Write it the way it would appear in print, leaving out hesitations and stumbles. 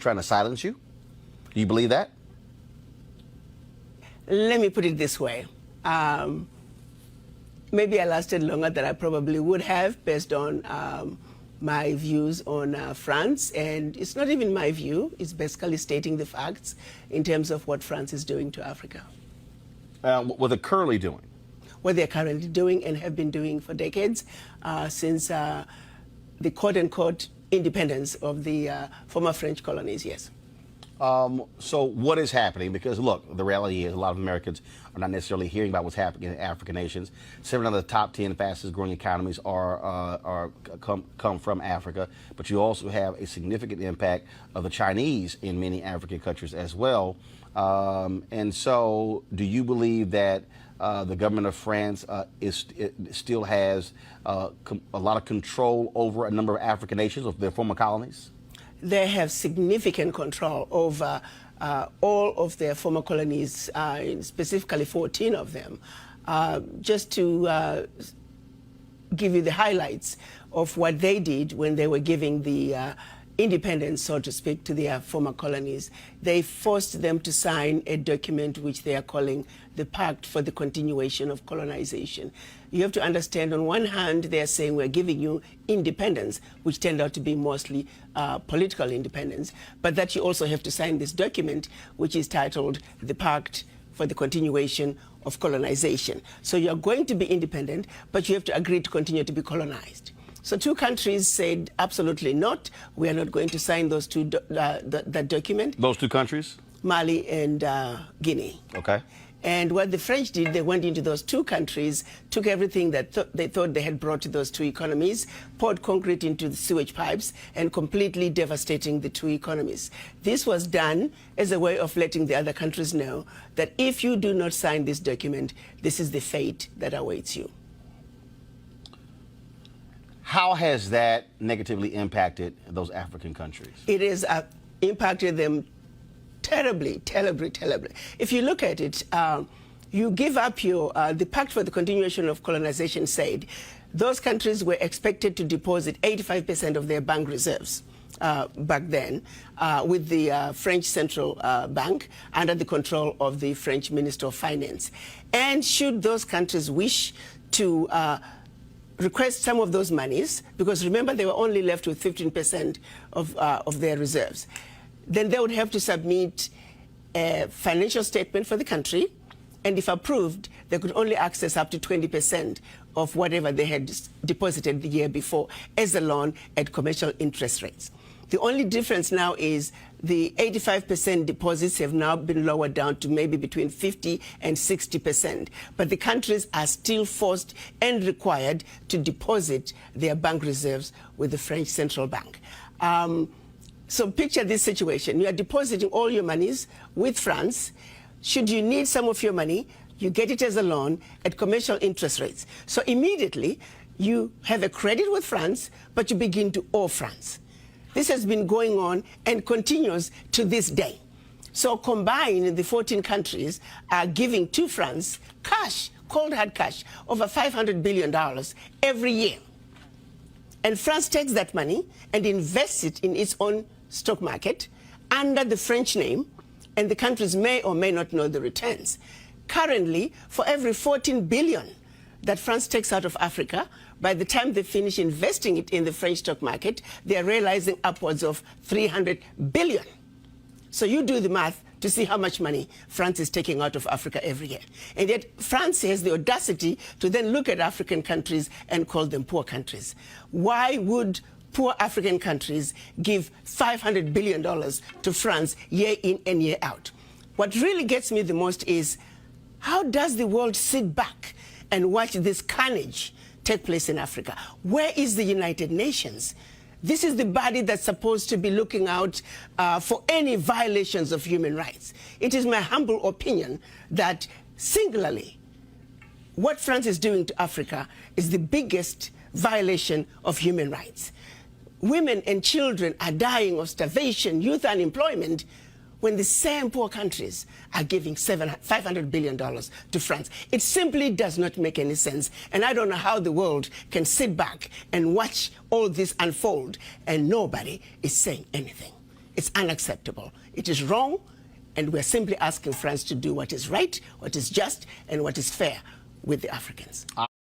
trying to silence you? Do you believe that? Let me put it this way. Maybe I lasted longer than I probably would have based on my views on France. And it's not even my view. It's basically stating the facts in terms of what France is doing to Africa. What they're currently doing? What they're currently doing and have been doing for decades since the quote-unquote independence of the former French colonies, yes. So what is happening? Because look, the reality is a lot of Americans are not necessarily hearing about what's happening in African nations. 7 of the top 10 fastest growing economies come from Africa, but you also have a significant impact of the Chinese in many African countries as well. And so do you believe that the government of France still has a lot of control over a number of African nations, of their former colonies? They have significant control over all of their former colonies, specifically 14 of them. Just to give you the highlights of what they did when they were giving the independence, so to speak, to their former colonies, they forced them to sign a document which they are calling the Pact for the Continuation of Colonization. You have to understand, on one hand, they are saying we're giving you independence, which turned out to be mostly political independence, but that you also have to sign this document, which is titled the Pact for the Continuation of Colonization. So you're going to be independent, but you have to agree to continue to be colonized. So 2 countries said absolutely not. We are not going to sign those that document. Those 2 countries? Mali and Guinea. Okay. And what the French did, they went into those 2 countries, took everything that they thought they had brought to those 2 economies, poured concrete into the sewage pipes, and completely devastating the 2 economies. This was done as a way of letting the other countries know that if you do not sign this document, this is the fate that awaits you. How has that negatively impacted those African countries? It has impacted them terribly, terribly, terribly. If you look at it, you give up your, the Pact for the Continuation of Colonization said those countries were expected to deposit 85% of their bank reserves back then with the French Central Bank under the control of the French Minister of Finance. And should those countries wish to request some of those monies, because remember they were only left with 15% of their reserves, then they would have to submit a financial statement for the country, and if approved, they could only access up to 20% of whatever they had deposited the year before as a loan at commercial interest rates. The only difference now is the 85% deposits have now been lowered down to maybe between 50 and 60%. But the countries are still forced and required to deposit their bank reserves with the French Central Bank. So picture this situation. You are depositing all your monies with France. Should you need some of your money, you get it as a loan at commercial interest rates. So immediately you have a credit with France, but you begin to owe France. This has been going on and continues to this day. So combined, the 14 countries are giving to France cash, cold hard cash, over $500 billion every year. And France takes that money and invests it in its own stock market under the French name, and the countries may or may not know the returns. Currently, for every 14 billion that France takes out of Africa, by the time they finish investing it in the French stock market, they are realizing upwards of 300 billion. So you do the math to see how much money France is taking out of Africa every year. And yet France has the audacity to then look at African countries and call them poor countries. Why would poor African countries give $500 billion to France year in and year out? What really gets me the most is, how does the world sit back and watch this carnage take place in Africa? Where is the United Nations? This is the body that's supposed to be looking out for any violations of human rights. It is my humble opinion that singularly, what France is doing to Africa is the biggest violation of human rights. Women and children are dying of starvation, youth unemployment, when the same poor countries are giving $500 billion to France. It simply does not make any sense. And I don't know how the world can sit back and watch all this unfold and nobody is saying anything. It's unacceptable. It is wrong, and we're simply asking France to do what is right, what is just, and what is fair with the Africans.